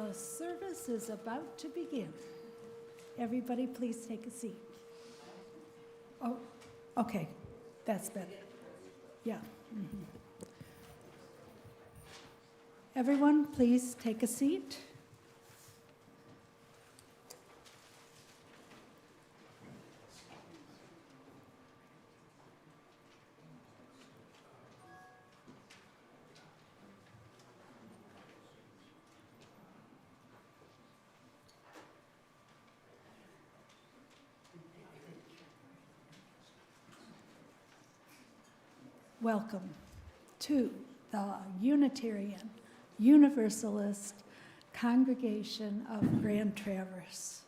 The service is about to begin. Everybody, please take a seat. Oh, okay, that's better. Yeah. Mm-hmm. Everyone, please take a seat. Welcome to the Unitarian Universalist congregation of Grand Traverse.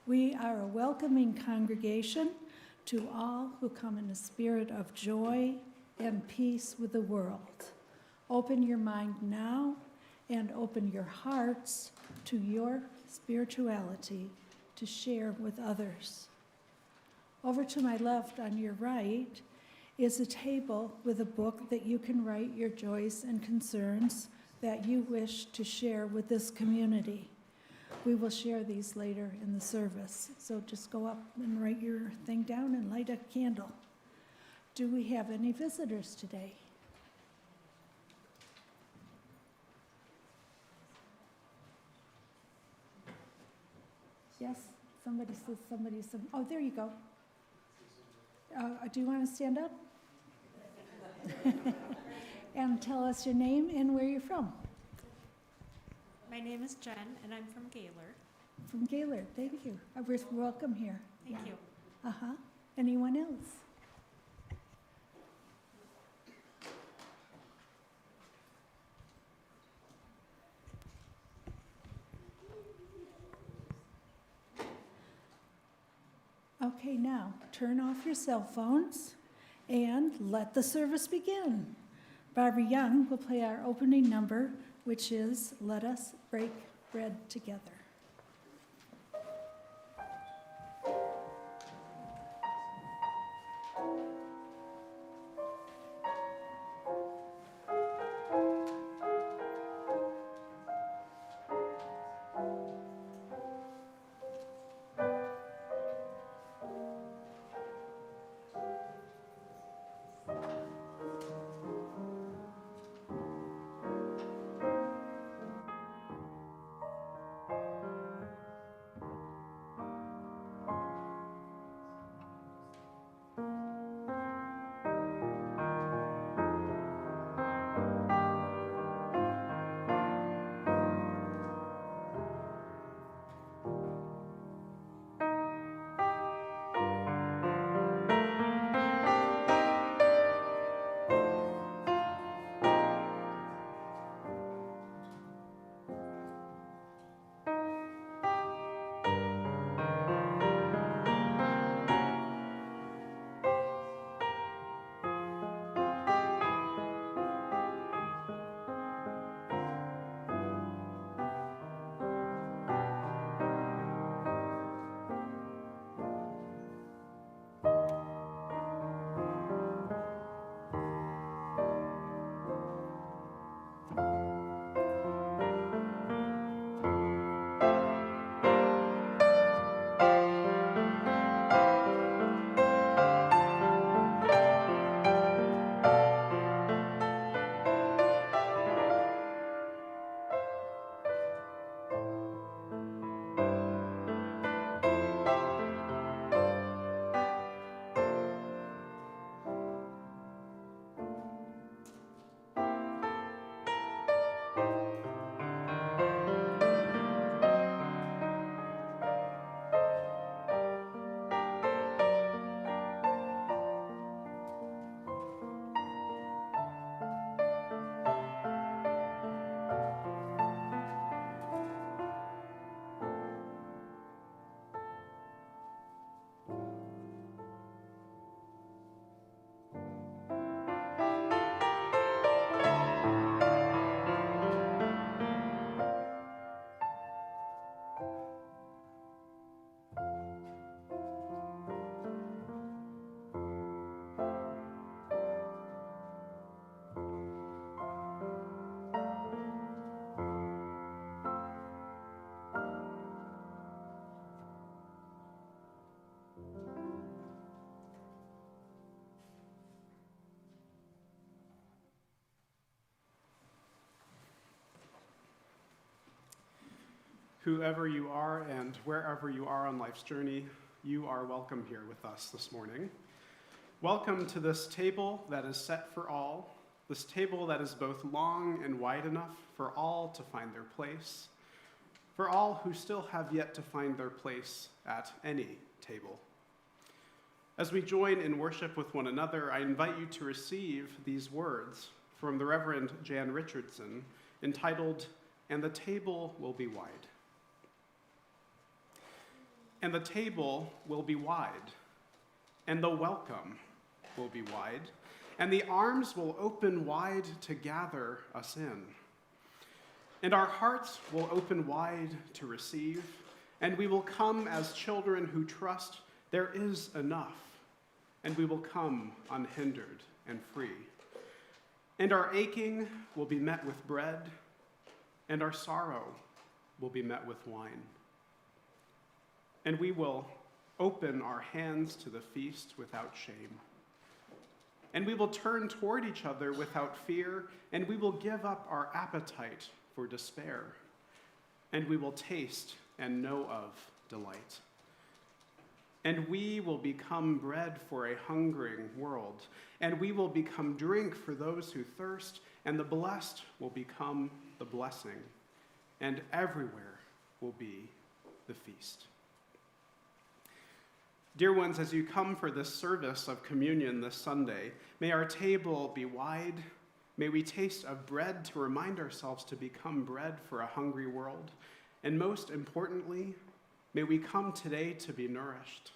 We are a welcoming congregation to all who come in a spirit of joy and peace with the world. Open your mind now and open your hearts to your spirituality to share with others. Over to my left on your right is a table with a book that you can write your joys and concerns that you wish to share with this community. We will share these later in the service, so just go up and write your thing down and light a candle. Do we have any visitors today? Yes, somebody says, oh, there you go. Do you want to stand up? And tell us your name and where you're from. My name is Jen, and I'm from Gaylord. From Gaylord, thank you. We're welcome here. Thank you. Uh-huh. Anyone else? Okay, now turn off your cell phones and let the service begin. Barbara Young will play our opening number, which is Let Us Break Bread Together. Whoever you are and wherever you are on life's journey, you are welcome here with us this morning. Welcome to this table that is set for all, this table that is both long and wide enough for all to find their place, for all who still have yet to find their place at any table. As we join in worship with one another, I invite you to receive these words from the Reverend Jan Richardson, entitled, "And the Table Will Be Wide." And the table will be wide, and the welcome will be wide, and the arms will open wide to gather us in. And our hearts will open wide to receive, and we will come as children who trust there is enough, and we will come unhindered and free. And our aching will be met with bread, and our sorrow will be met with wine. And we will open our hands to the feast without shame. And we will turn toward each other without fear, and we will give up our appetite for despair. And we will taste and know of delight. And we will become bread for a hungering world, and we will become drink for those who thirst, and the blessed will become the blessing, and everywhere will be the feast. Dear ones, as you come for this service of communion this Sunday, may our table be wide. May we taste of bread to remind ourselves to become bread for a hungry world. And most importantly, may we come today to be nourished,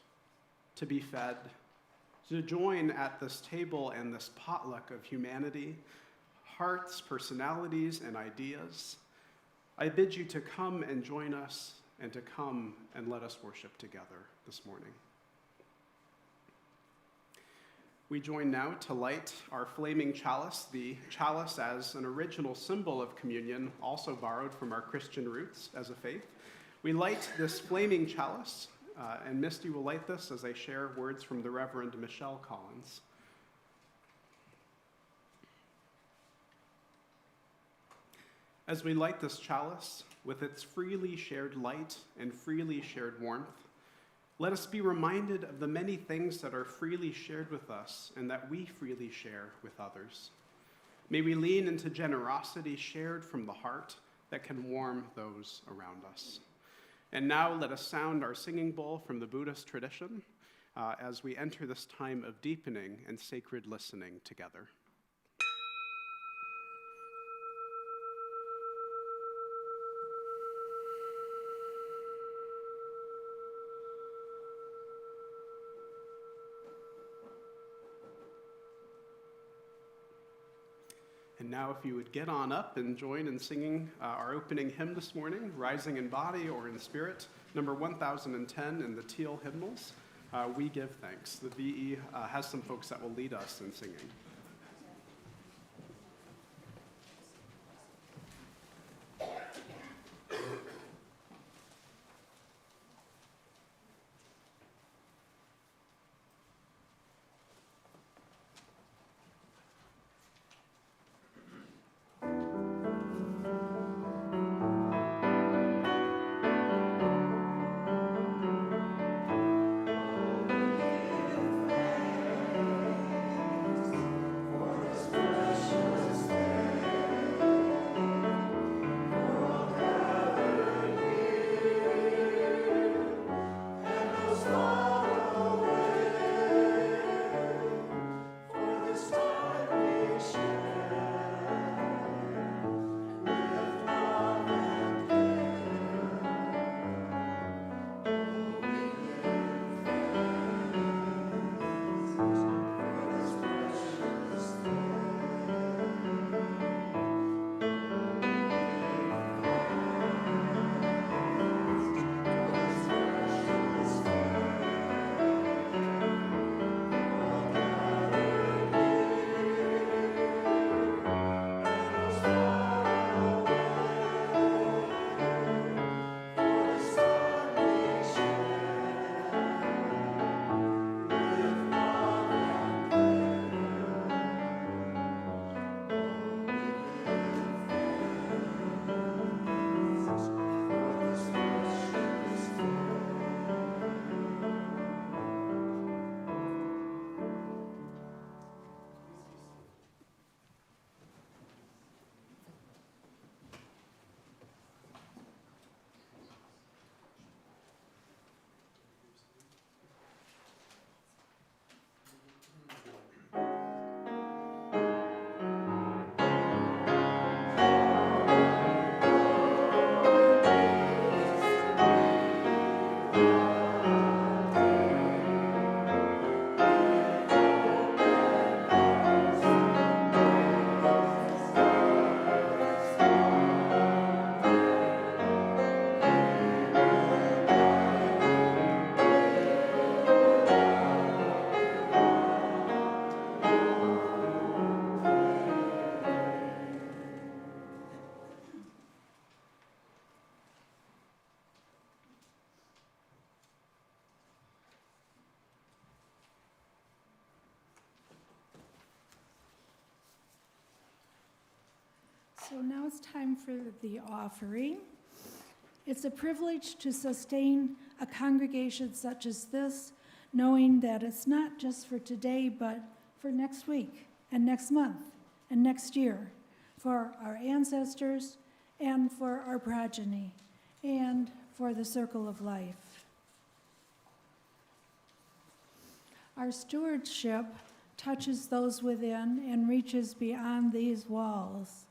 to be fed, to join at this table and this potluck of humanity, hearts, personalities, and ideas. I bid you to come and join us and to come and let us worship together this morning. We join now to light our flaming chalice, the chalice as an original symbol of communion, also borrowed from our Christian roots as a faith. We light this flaming chalice, and Misty will light this as I share words from the Reverend Michelle Collins. As we light this chalice, with its freely shared light and freely shared warmth, let us be reminded of the many things that are freely shared with us and that we freely share with others. May we lean into generosity shared from the heart that can warm those around us. And now let us sound our singing bowl from the Buddhist tradition as we enter this time of deepening and sacred listening together. And now if you would get on up and join in singing our opening hymn this morning, Rising in Body or in Spirit, number 1010 in the Teal hymnals, We Give Thanks. The VE has some folks that will lead us in singing. So now it's time for the offering. It's a privilege to sustain a congregation such as this, knowing that it's not just for today, but for next week and next month and next year, for our ancestors and for our progeny and for the circle of life. Our stewardship touches those within and reaches beyond these walls.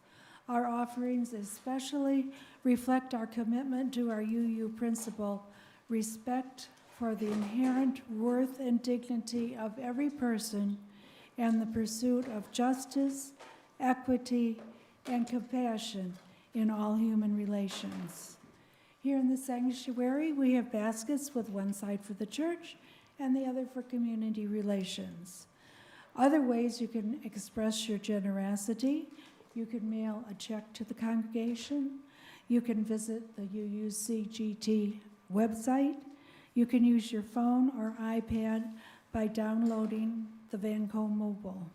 Our offerings especially reflect our commitment to our UU principle, respect for the inherent worth and dignity of every person, and the pursuit of justice, equity, and compassion in all human relations. Here in the sanctuary, we have baskets with one side for the church and the other for community relations. Other ways you can express your generosity: you can mail a check to the congregation, you can visit the UUCGT website, you can use your phone or iPad by downloading the Vanco Mobile.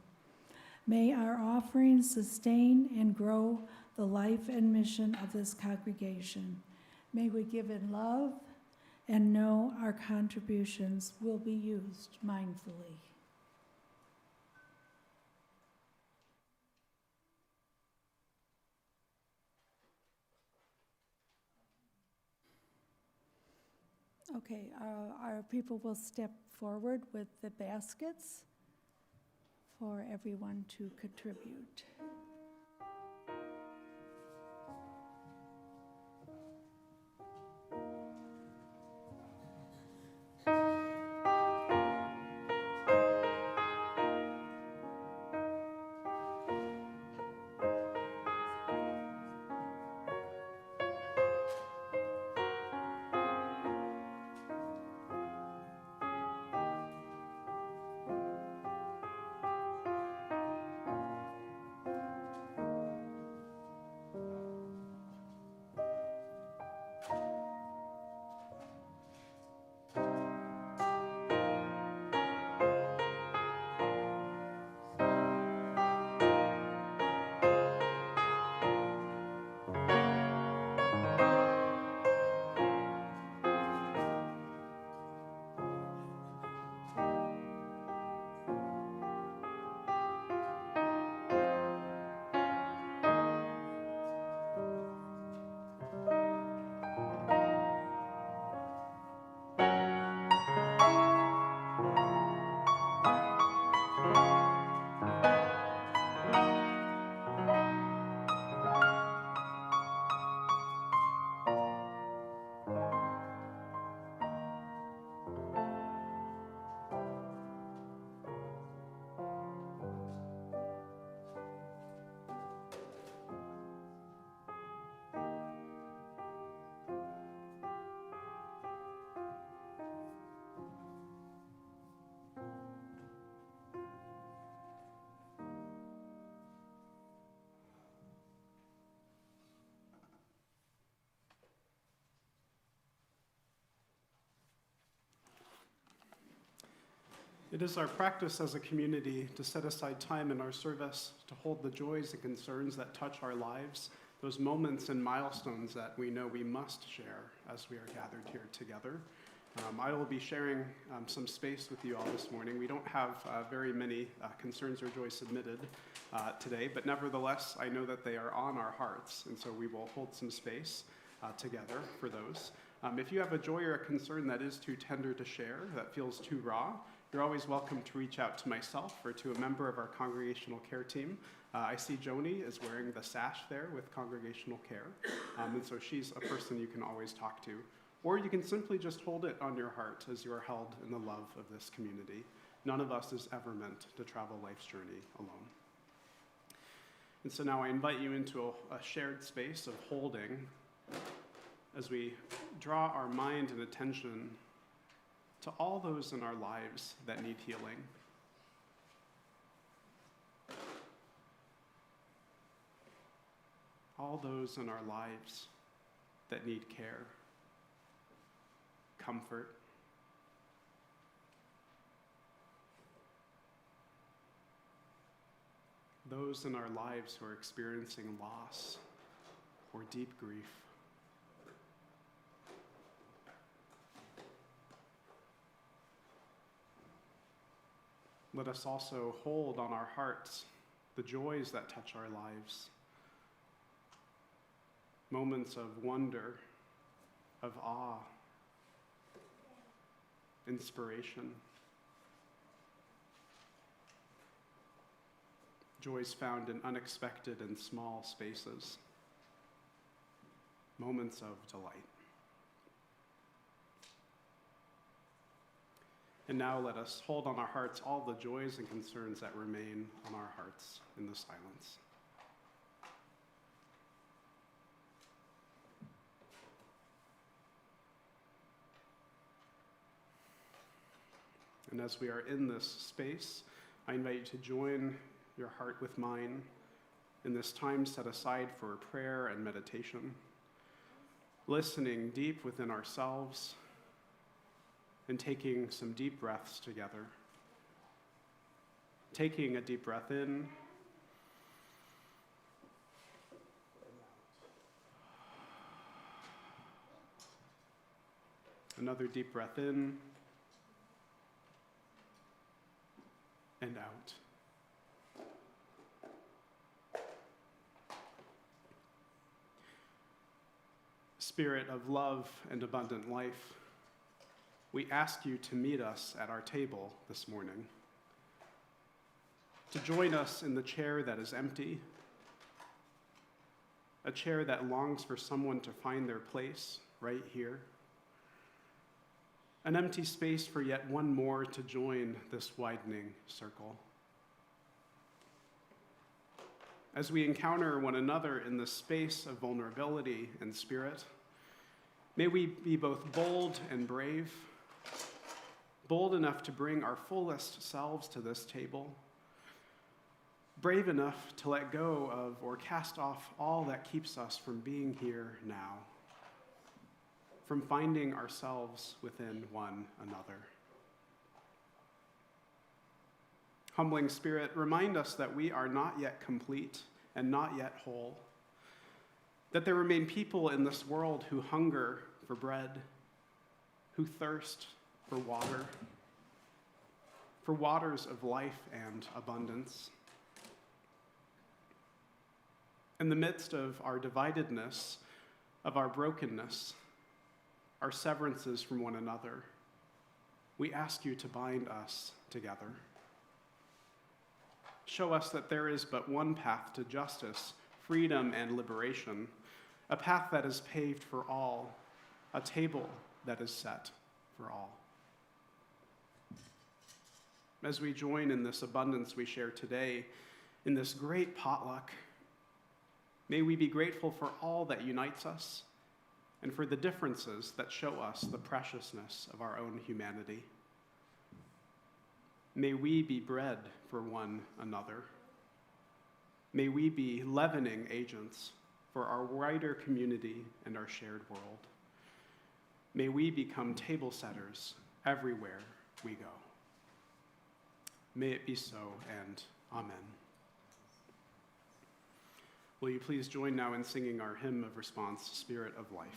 May our offerings sustain and grow the life and mission of this congregation. May we give in love and know our contributions will be used mindfully. Okay, our people will step forward with the baskets for everyone to contribute. It is our practice as a community to set aside time in our service to hold the joys and concerns that touch our lives, those moments and milestones that we know we must share as we are gathered here together. I will be sharing some space with you all this morning. We don't have very many concerns or joys submitted today, but nevertheless, I know that they are on our hearts, and so we will hold some space together for those. If you have a joy or a concern that is too tender to share, that feels too raw, you're always welcome to reach out to myself or to a member of our congregational care team. I see Joni is wearing the sash there with congregational care, and so she's a person you can always talk to. Or you can simply just hold it on your heart as you are held in the love of this community. None of us is ever meant to travel life's journey alone. And so now I invite you into a shared space of holding as we draw our mind and attention to all those in our lives that need healing. All those in our lives that need care, comfort, those in our lives who are experiencing loss or deep grief. Let us also hold on our hearts the joys that touch our lives, moments of wonder, of awe, inspiration, joys found in unexpected and small spaces, moments of delight. And now let us hold on our hearts all the joys and concerns that remain on our hearts in the silence. And as we are in this space, I invite you to join your heart with mine in this time set aside for prayer and meditation, listening deep within ourselves and taking some deep breaths together. Taking a deep breath in, another deep breath in, and out. Spirit of love and abundant life, we ask you to meet us at our table this morning, to join us in the chair that is empty, a chair that longs for someone to find their place right here, an empty space for yet one more to join this widening circle. As we encounter one another in the space of vulnerability and spirit, may we be both bold and brave, bold enough to bring our fullest selves to this table, brave enough to let go of or cast off all that keeps us from being here now, from finding ourselves within one another. Humbling Spirit, remind us that we are not yet complete and not yet whole, that there remain people in this world who hunger for bread, who thirst for waters of life and abundance. In the midst of our dividedness, of our brokenness, our severances from one another, we ask you to bind us together. Show us that there is but one path to justice, freedom, and liberation, a path that is paved for all, a table that is set for all. As we join in this abundance we share today, in this great potluck, may we be grateful for all that unites us and for the differences that show us the preciousness of our own humanity. May we be bread for one another. May we be leavening agents for our wider community and our shared world. May we become table setters everywhere we go. May it be so, and amen. Will you please join now in singing our hymn of response, Spirit of Life?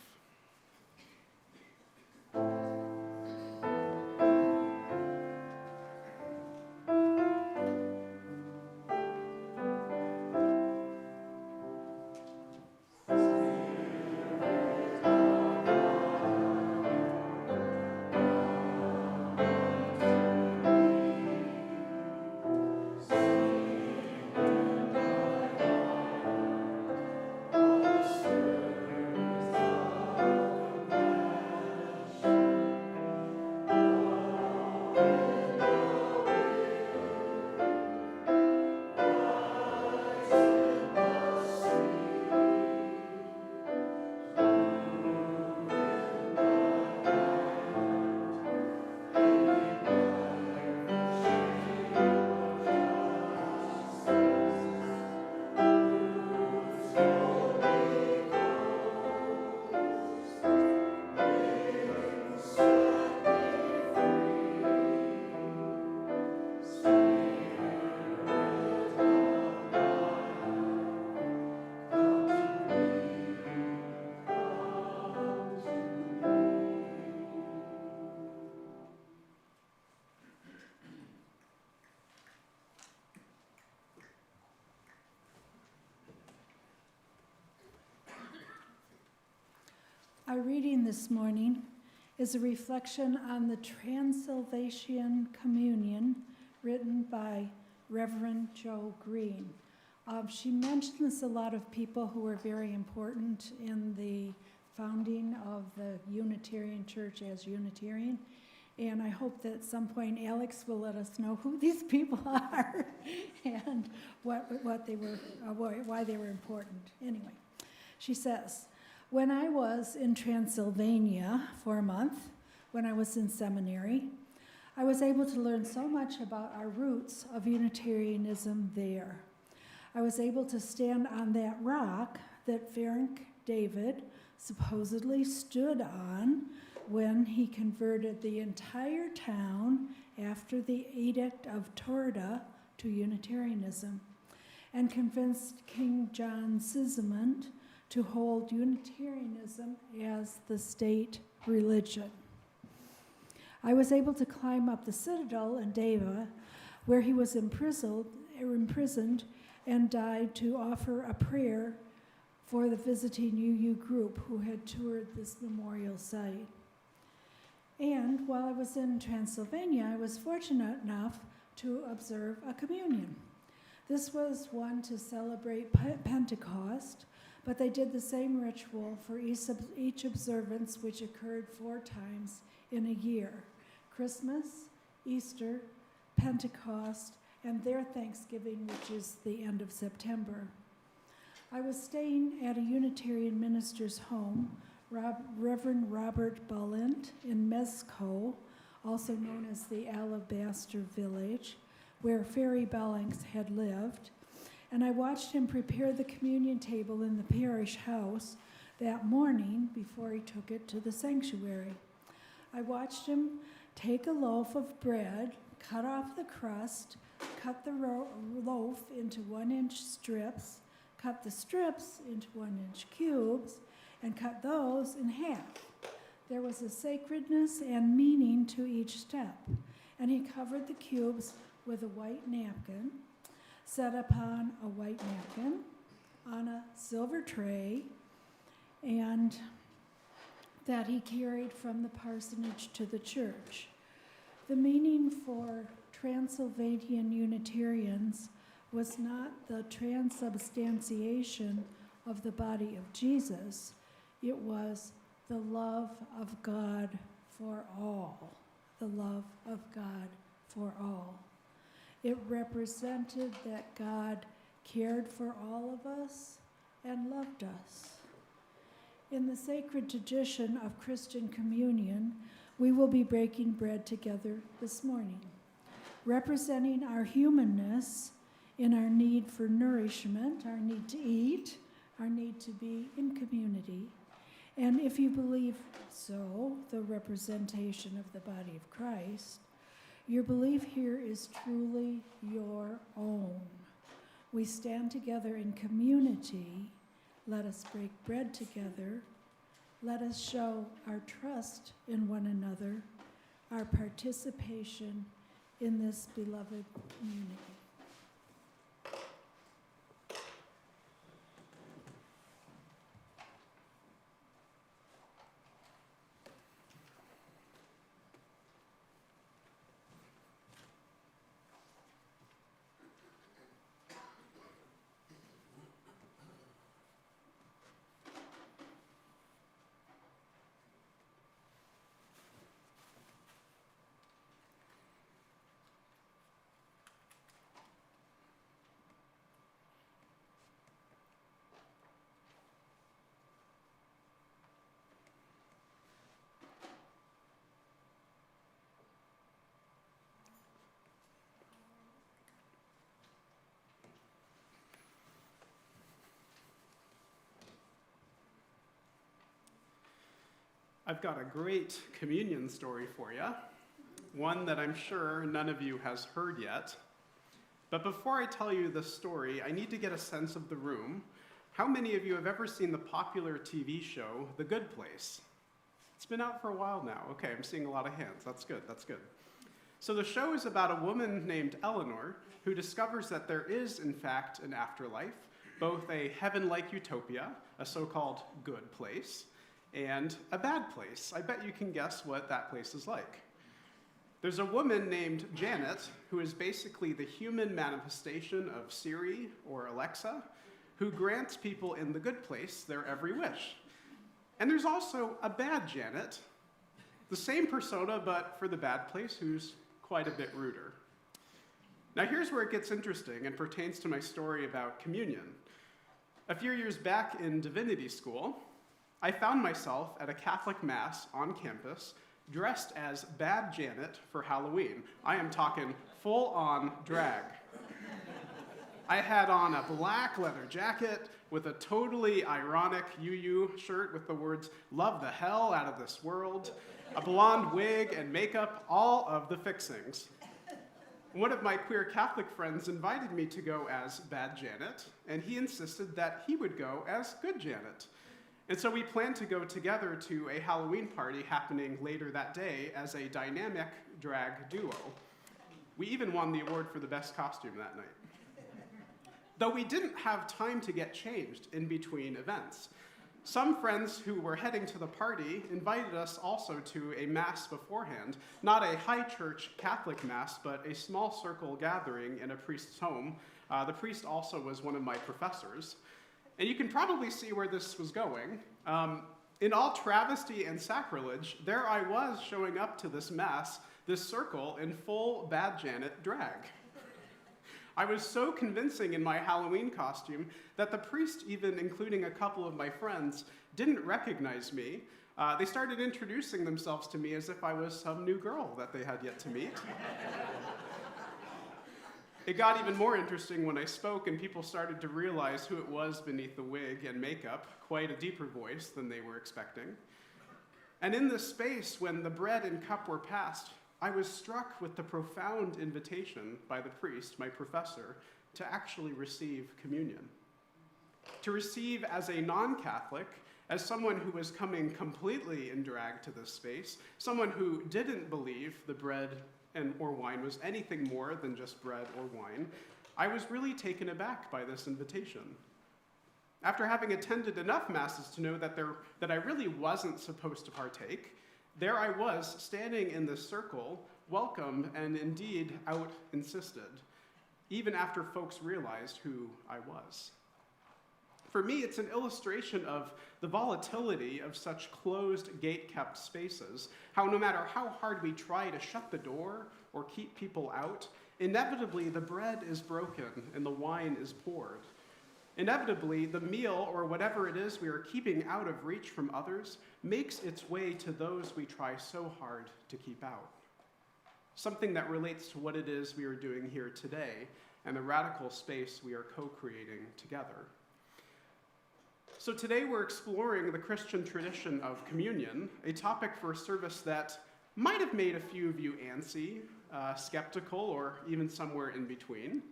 Our reading this morning is a reflection on the Transylvanian Communion written by Reverend Joe Green. She mentions a lot of people who were very important in the founding of the Unitarian Church as Unitarian, and I hope that at some point Alex will let us know who these people are and what they were, why they were important. Anyway, she says, when I was in Transylvania for a month, when I was in seminary, I was able to learn so much about our roots of Unitarianism there. I was able to stand on that rock that Frank David supposedly stood on when he converted the entire town after the Edict of Torda to Unitarianism and convinced King John Sigismund to hold Unitarianism as the state religion. I was able to climb up the citadel in Deva, where he was imprisoned and died, to offer a prayer for the visiting UU group who had toured this memorial site. And while I was in Transylvania, I was fortunate enough to observe a communion. This was one to celebrate Pentecost, but they did the same ritual for each observance, which occurred 4 times in a year: Christmas, Easter, Pentecost, and their Thanksgiving, which is the end of September. I was staying at a Unitarian minister's home, Reverend Robert Bullent, in Mezco, also known as the Alabaster Village, where Ferry Bellings had lived, and I watched him prepare the communion table in the parish house that morning before he took it to the sanctuary. I watched him take a loaf of bread, cut off the crust, cut the loaf into 1-inch strips, cut the strips into 1-inch cubes, and cut those in half. There was a sacredness and meaning to each step, and he covered the cubes with a white napkin, set upon a white napkin on a silver tray, and that he carried from the parsonage to the church. The meaning for Transylvanian Unitarians was not the transubstantiation of the body of Jesus, it was the love of God for all, the love of God for all. It represented that God cared for all of us and loved us. In the sacred tradition of Christian communion, we will be breaking bread together this morning, representing our humanness in our need for nourishment, our need to eat, our need to be in community, and if you believe so, the representation of the body of Christ, your belief here is truly your own. We stand together in community. Let us break bread together. Let us show our trust in one another, our participation in this beloved community. I've got a great communion story for you, one that I'm sure none of you has heard yet. But before I tell you the story, I need to get a sense of the room. How many of you have ever seen the popular TV show, The Good Place? It's been out for a while now. Okay, I'm seeing a lot of hands. That's good, that's good. So the show is about a woman named Eleanor who discovers that there is, in fact, an afterlife, both a heaven-like utopia, a so-called good place, and a bad place. I bet you can guess what that place is like. There's a woman named Janet who is basically the human manifestation of Siri or Alexa, who grants people in the good place their every wish. And there's also a bad Janet, the same persona but for the bad place, who's quite a bit ruder. Now here's where it gets interesting and pertains to my story about communion. A few years back in divinity school, I found myself at a Catholic mass on campus dressed as Bad Janet for Halloween. I am talking full-on drag. I had on a black leather jacket with a totally ironic UU shirt with the words, "Love the hell out of this world," a blonde wig and makeup, all of the fixings. One of my queer Catholic friends invited me to go as Bad Janet, and he insisted that he would go as Good Janet. And so we planned to go together to a Halloween party happening later that day as a dynamic drag duo. We even won the award for the best costume that night. Though we didn't have time to get changed in between events. Some friends who were heading to the party invited us also to a mass beforehand, not a high church Catholic mass, but a small circle gathering in a priest's home. The priest also was one of my professors. And you can probably see where this was going. In all travesty and sacrilege, there I was showing up to this mass, this circle, in full Bad Janet drag. I was so convincing in my Halloween costume that the priest, even including a couple of my friends, didn't recognize me. They started introducing themselves to me as if I was some new girl that they had yet to meet. It got even more interesting when I spoke and people started to realize who it was beneath the wig and makeup, quite a deeper voice than they were expecting. And in this space, when the bread and cup were passed, I was struck with the profound invitation by the priest, my professor, to actually receive communion. To receive as a non-Catholic, as someone who was coming completely in drag to this space, someone who didn't believe the bread or wine was anything more than just bread or wine, I was really taken aback by this invitation. After having attended enough masses to know that I really wasn't supposed to partake, there I was, standing in this circle, welcome and indeed out-insisted, even after folks realized who I was. For me, it's an illustration of the volatility of such closed, gate-kept spaces, how no matter how hard we try to shut the door or keep people out, inevitably the bread is broken and the wine is poured. Inevitably, the meal, or whatever it is we are keeping out of reach from others, makes its way to those we try so hard to keep out. Something that relates to what it is we are doing here today and the radical space we are co-creating together. So today we're exploring the Christian tradition of communion, a topic for a service that might have made a few of you antsy, skeptical, or even somewhere in between.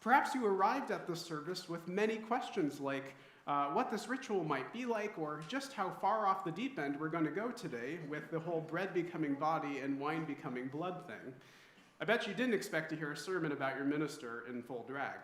Perhaps you arrived at this service with many questions like what this ritual might be like, or just how far off the deep end we're going to go today with the whole bread becoming body and wine becoming blood thing. I bet you didn't expect to hear a sermon about your minister in full drag.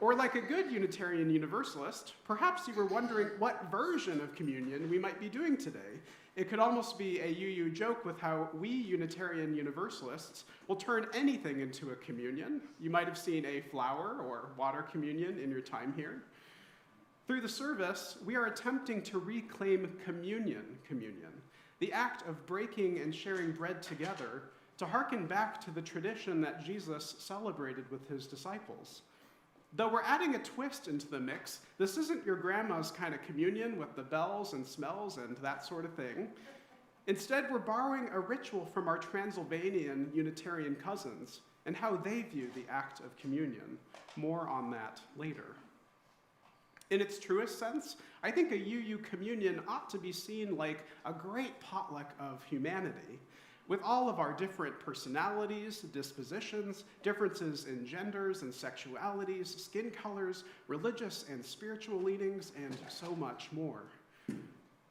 Or like a good Unitarian Universalist, perhaps you were wondering what version of communion we might be doing today. It could almost be a UU joke with how we Unitarian Universalists will turn anything into a communion. You might have seen a flower or water communion in your time here. Through the service, we are attempting to reclaim communion, the act of breaking and sharing bread together, to hearken back to the tradition that Jesus celebrated with his disciples. Though we're adding a twist into the mix, this isn't your grandma's kind of communion with the bells and smells and that sort of thing. Instead, we're borrowing a ritual from our Transylvanian Unitarian cousins and how they view the act of communion. More on that later. In its truest sense, I think a UU communion ought to be seen like a great potluck of humanity, with all of our different personalities, dispositions, differences in genders and sexualities, skin colors, religious and spiritual leanings, and so much more.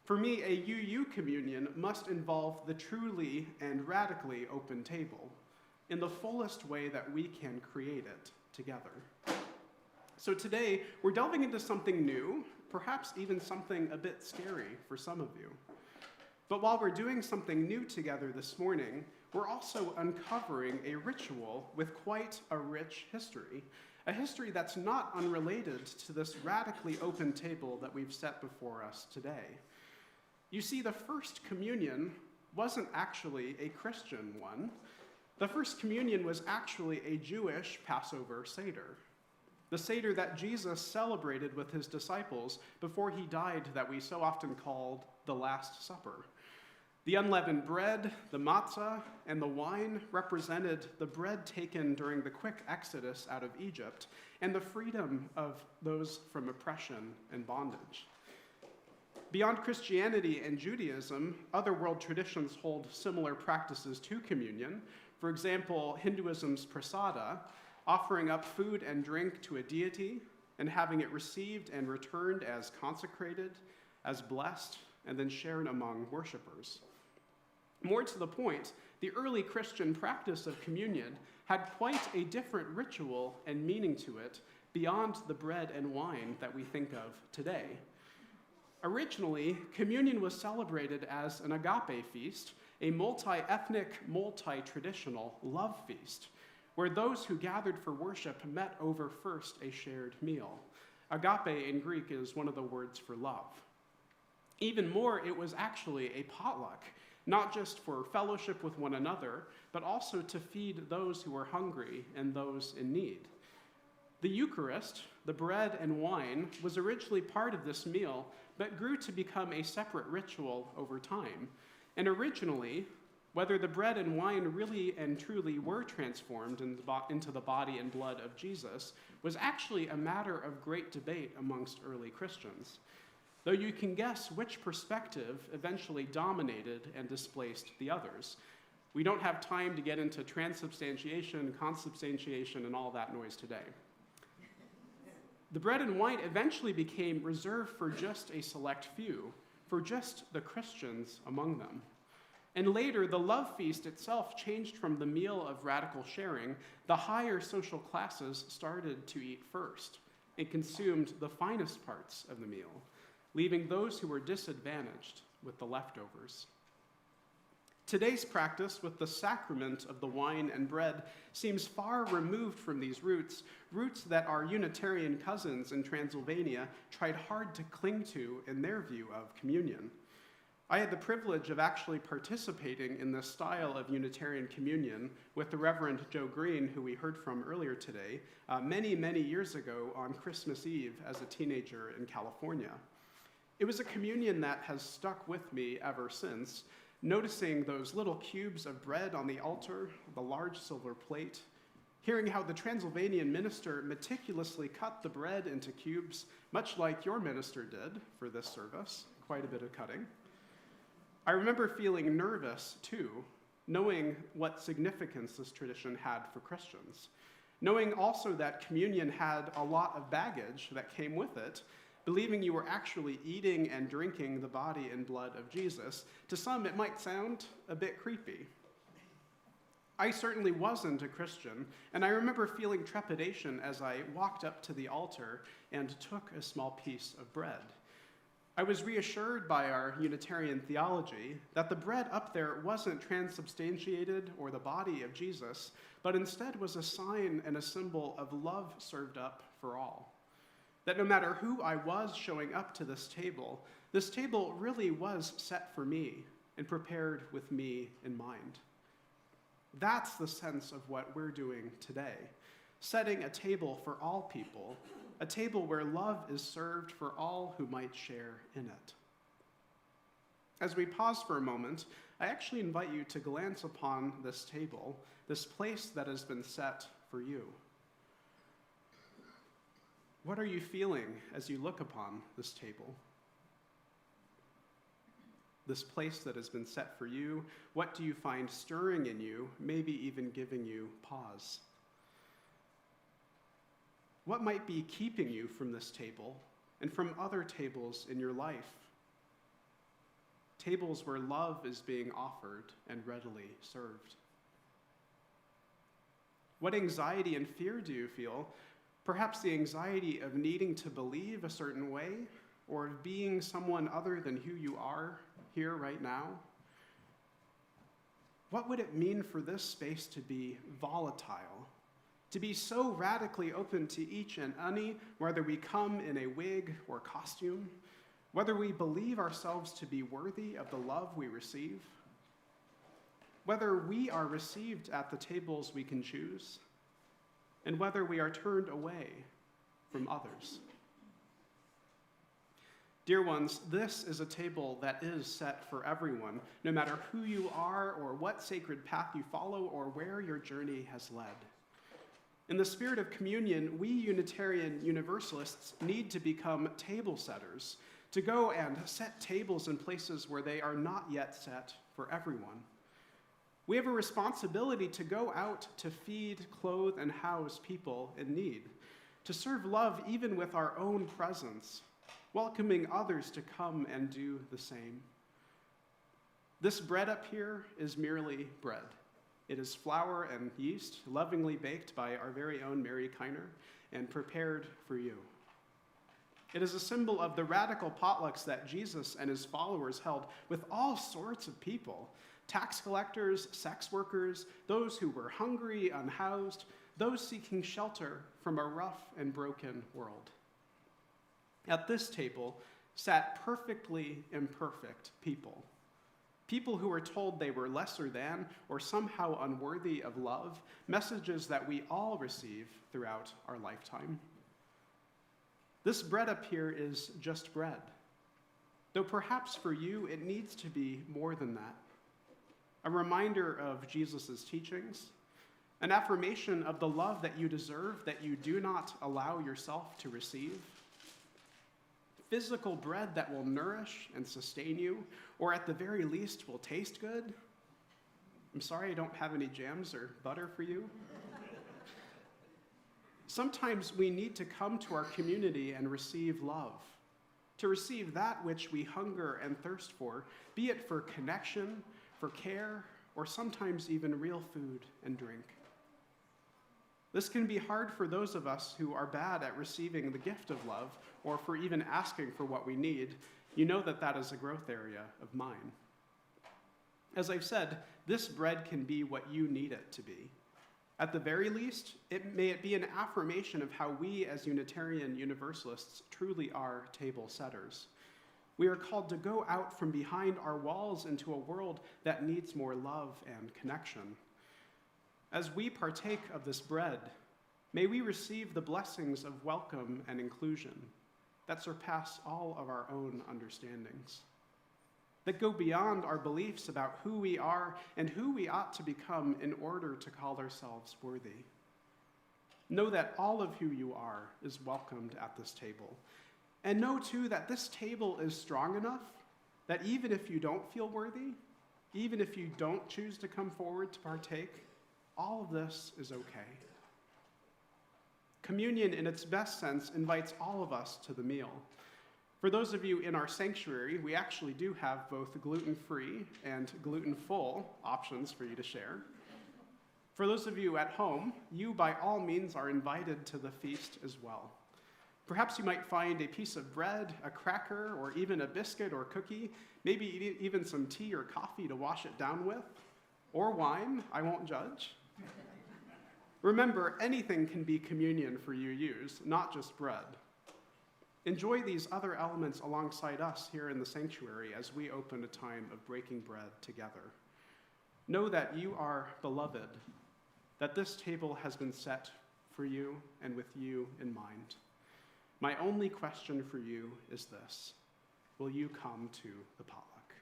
For me, a UU communion must involve the truly and radically open table, in the fullest way that we can create it together. So today, we're delving into something new, perhaps even something a bit scary for some of you. But while we're doing something new together this morning, we're also uncovering a ritual with quite a rich history, a history that's not unrelated to this radically open table that we've set before us today. You see, the first communion wasn't actually a Christian one. The first communion was actually a Jewish Passover Seder, the Seder that Jesus celebrated with his disciples before he died, that we so often called the Last Supper. The unleavened bread, the matzah, and the wine represented the bread taken during the quick exodus out of Egypt and the freedom of those from oppression and bondage. Beyond Christianity and Judaism, other world traditions hold similar practices to communion. For example, Hinduism's prasada, offering up food and drink to a deity and having it received and returned as consecrated, as blessed, and then shared among worshipers. More to the point, the early Christian practice of communion had quite a different ritual and meaning to it beyond the bread and wine that we think of today. Originally, communion was celebrated as an agape feast, a multi-ethnic, multi-traditional love feast, where those who gathered for worship met over first a shared meal. Agape in Greek is one of the words for love. Even more, it was actually a potluck, not just for fellowship with one another, but also to feed those who were hungry and those in need. The Eucharist, the bread and wine, was originally part of this meal, but grew to become a separate ritual over time. And originally, whether the bread and wine really and truly were transformed into the body and blood of Jesus was actually a matter of great debate amongst early Christians, though you can guess which perspective eventually dominated and displaced the others. We don't have time to get into transubstantiation, consubstantiation, and all that noise today. The bread and wine eventually became reserved for just a select few, for just the Christians among them. And later, the love feast itself changed from the meal of radical sharing. The higher social classes started to eat first and consumed the finest parts of the meal, leaving those who were disadvantaged with the leftovers. Today's practice with the sacrament of the wine and bread seems far removed from these roots that our Unitarian cousins in Transylvania tried hard to cling to in their view of communion. I had the privilege of actually participating in this style of Unitarian communion with the Reverend Joe Green, who we heard from earlier today, many, many years ago on Christmas Eve as a teenager in California. It was a communion that has stuck with me ever since, noticing those little cubes of bread on the altar, the large silver plate, hearing how the Transylvanian minister meticulously cut the bread into cubes, much like your minister did for this service, quite a bit of cutting. I remember feeling nervous, too, knowing what significance this tradition had for Christians, knowing also that communion had a lot of baggage that came with it, believing you were actually eating and drinking the body and blood of Jesus. To some, it might sound a bit creepy. I certainly wasn't a Christian, and I remember feeling trepidation as I walked up to the altar and took a small piece of bread. I was reassured by our Unitarian theology that the bread up there wasn't transubstantiated or the body of Jesus, but instead was a sign and a symbol of love served up for all. That no matter who I was showing up to this table really was set for me and prepared with me in mind. That's the sense of what we're doing today, setting a table for all people, a table where love is served for all who might share in it. As we pause for a moment, I actually invite you to glance upon this table, this place that has been set for you. What are you feeling as you look upon this table? This place that has been set for you, what do you find stirring in you, maybe even giving you pause? What might be keeping you from this table and from other tables in your life? Tables where love is being offered and readily served. What anxiety and fear do you feel? Perhaps the anxiety of needing to believe a certain way, or of being someone other than who you are here right now? What would it mean for this space to be volatile, to be so radically open to each and any, whether we come in a wig or costume, whether we believe ourselves to be worthy of the love we receive, whether we are received at the tables we can choose, and whether we are turned away from others? Dear ones, this is a table that is set for everyone, no matter who you are or what sacred path you follow or where your journey has led. In the spirit of communion, we Unitarian Universalists need to become table setters, to go and set tables in places where they are not yet set for everyone. We have a responsibility to go out to feed, clothe, and house people in need, to serve love even with our own presence, welcoming others to come and do the same. This bread up here is merely bread. It is flour and yeast, lovingly baked by our very own Mary Kiner and prepared for you. It is a symbol of the radical potlucks that Jesus and his followers held with all sorts of people: tax collectors, sex workers, those who were hungry, unhoused, those seeking shelter from a rough and broken world. At this table sat perfectly imperfect people. People who were told they were lesser than or somehow unworthy of love, messages that we all receive throughout our lifetime. This bread up here is just bread, though perhaps for you it needs to be more than that. A reminder of Jesus' teachings, an affirmation of the love that you deserve that you do not allow yourself to receive. Physical bread that will nourish and sustain you, or at the very least will taste good. I'm sorry I don't have any jams or butter for you. Sometimes we need to come to our community and receive love, to receive that which we hunger and thirst for, be it for connection, for care, or sometimes even real food and drink. This can be hard for those of us who are bad at receiving the gift of love, or for even asking for what we need. You know that that is a growth area of mine. As I've said, this bread can be what you need it to be. At the very least, may it be an affirmation of how we as Unitarian Universalists truly are table setters. We are called to go out from behind our walls into a world that needs more love and connection. As we partake of this bread, may we receive the blessings of welcome and inclusion that surpass all of our own understandings, that go beyond our beliefs about who we are and who we ought to become in order to call ourselves worthy. Know that all of who you are is welcomed at this table. And know, too, that this table is strong enough that even if you don't feel worthy, even if you don't choose to come forward to partake, all of this is okay. Communion, in its best sense, invites all of us to the meal. For those of you in our sanctuary, we actually do have both gluten-free and gluten-full options for you to share. For those of you at home, you by all means are invited to the feast as well. Perhaps you might find a piece of bread, a cracker, or even a biscuit or cookie, maybe even some tea or coffee to wash it down with, or wine, I won't judge. Remember, anything can be communion for you use, not just bread. Enjoy these other elements alongside us here in the sanctuary as we open a time of breaking bread together. Know that you are beloved, that this table has been set for you and with you in mind. My only question for you is this: will you come to the potluck?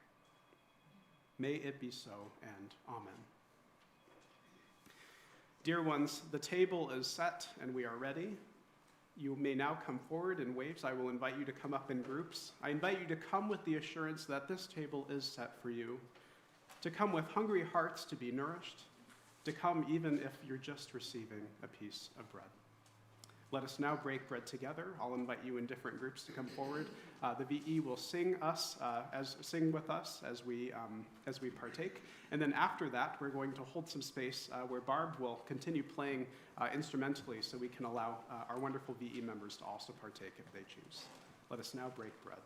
May it be so, and amen. Dear ones, the table is set and we are ready. You may now come forward in waves. I will invite you to come up in groups. I invite you to come with the assurance that this table is set for you, to come with hungry hearts to be nourished, to come even if you're just receiving a piece of bread. Let us now break bread together. I'll invite you in different groups to come forward. The VE will sing with us as we partake, and then after that, we're going to hold some space where Barb will continue playing instrumentally, so we can allow our wonderful VE members to also partake if they choose. Let us now break bread.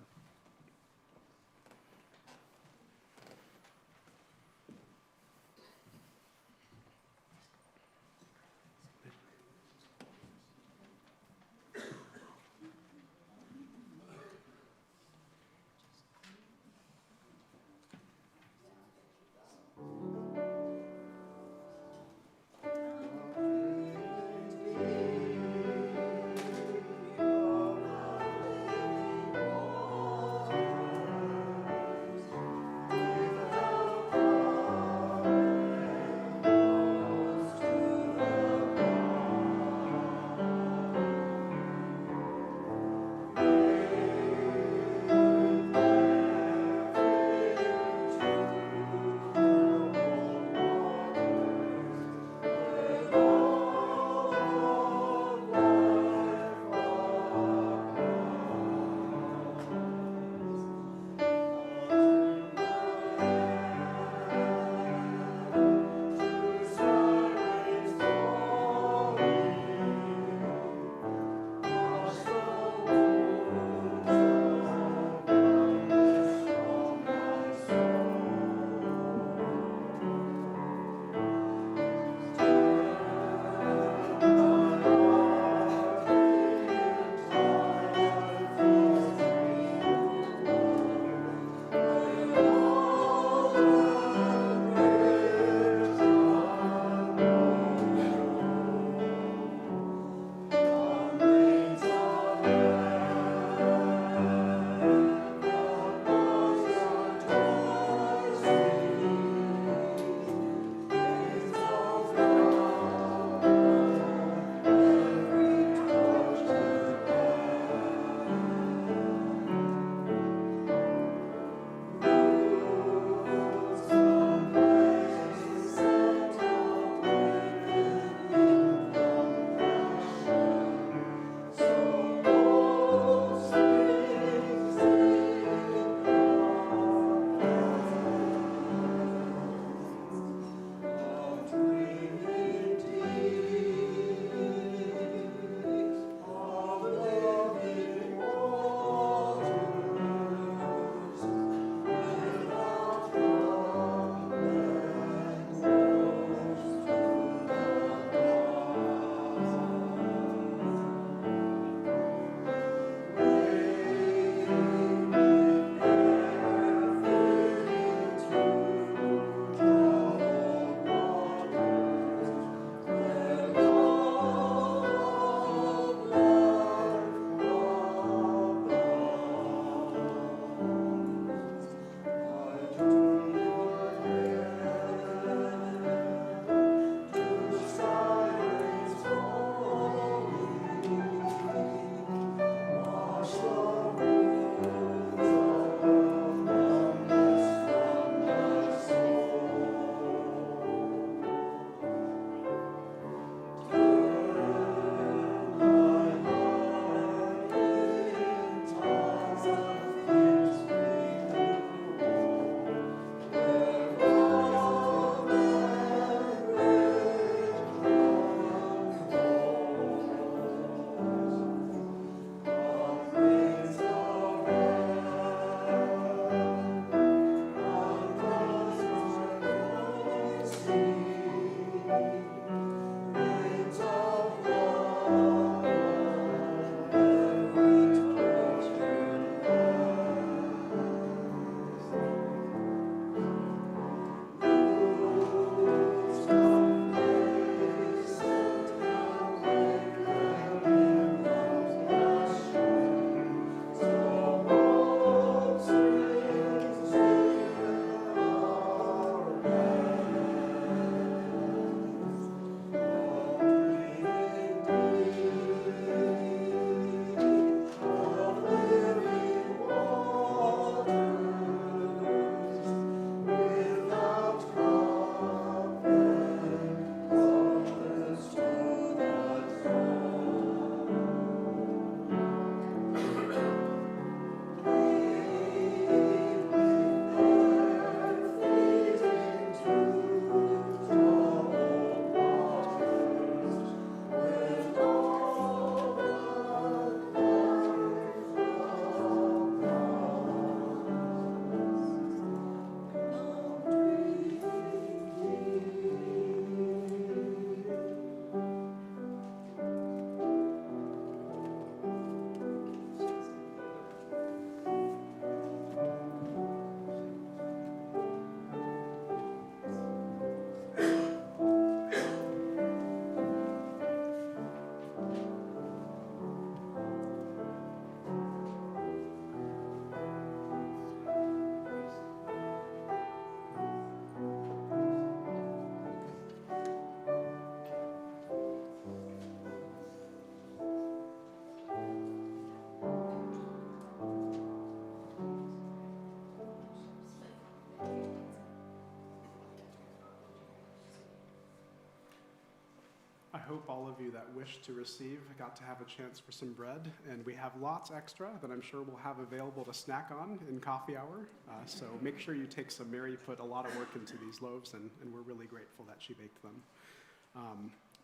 I hope all of you that wish to receive got to have a chance for some bread, and we have lots extra that I'm sure we'll have available to snack on in coffee hour. So make sure you take some. Mary put a lot of work into these loaves, and we're really grateful that she baked them.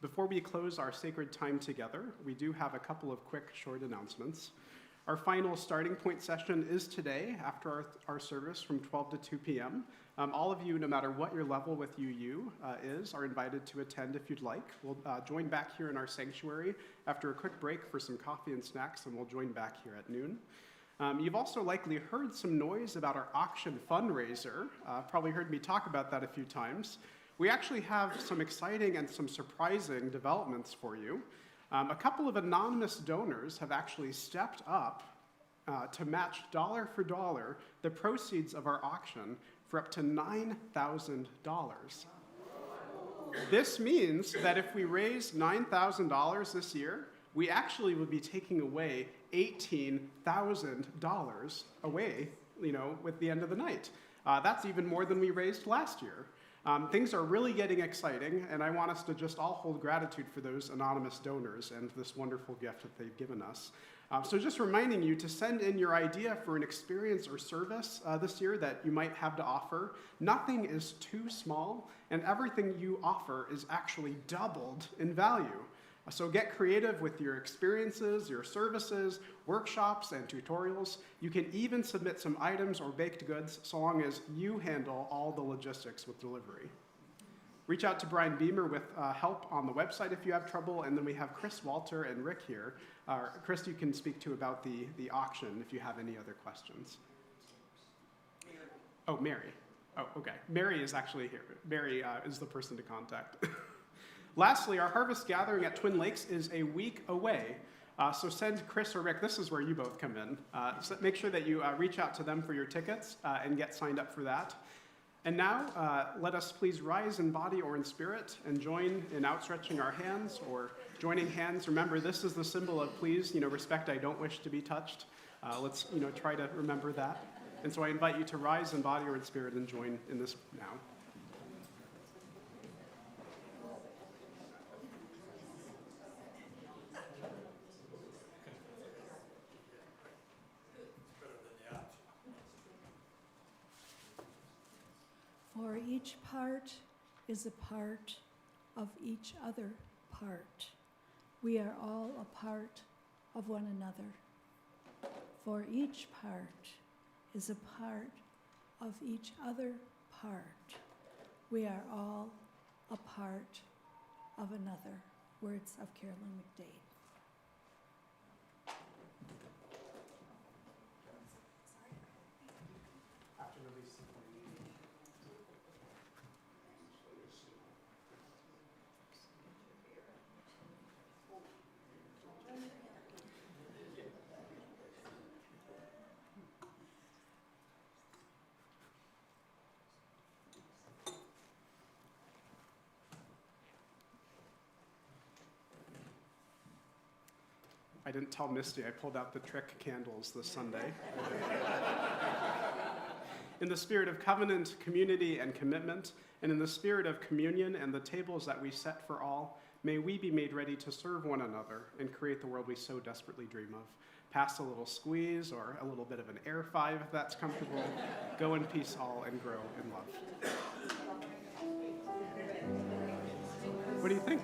Before we close our sacred time together, we do have a couple of quick, short announcements. Our final starting point session is today after our service from 12 to 2 p.m. All of you, no matter what your level with UU is, are invited to attend if you'd like. We'll join back here in our sanctuary after a quick break for some coffee and snacks, and we'll join back here at noon. You've also likely heard some noise about our auction fundraiser. Probably heard me talk about that a few times. We actually have some exciting and some surprising developments for you. A couple of anonymous donors have actually stepped up to match dollar for dollar the proceeds of our auction for up to $9,000. This means that if we raise $9,000 this year, we actually would be taking away $18,000 away, with the end of the night. That's even more than we raised last year. Things are really getting exciting, and I want us to just all hold gratitude for those anonymous donors and this wonderful gift that they've given us. So just reminding you to send in your idea for an experience or service this year that you might have to offer. Nothing is too small, and everything you offer is actually doubled in value. So get creative with your experiences, your services, workshops, and tutorials. You can even submit some items or baked goods so long as you handle all the logistics with delivery. Reach out to Brian Beamer with help on the website if you have trouble, and then we have Chris Walter and Rick here. Chris, you can speak to about the auction if you have any other questions. Oh, Mary. Oh, okay. Mary is actually here. Mary is the person to contact. Lastly, our harvest gathering at Twin Lakes is a week away. So send Chris or Rick, this is where you both come in. So make sure that you reach out to them for your tickets and get signed up for that. And now, let us please rise in body or in spirit and join in outstretching our hands or joining hands. Remember, this is the symbol of please, respect, I don't wish to be touched. Let's, try to remember that. And so I invite you to rise in body or in spirit and join in this now. For each part is a part of each other part. We are all a part of one another. For each part is a part of each other part. We are all a part of another. Words of Carolyn McDade. I didn't tell Misty I pulled out the trick candles this Sunday. In the spirit of covenant, community, and commitment, and in the spirit of communion and the tables that we set for all, may we be made ready to serve one another and create the world we so desperately dream of. Pass a little squeeze or a little bit of an air five if that's comfortable. Go in peace all and grow in love. What do you think?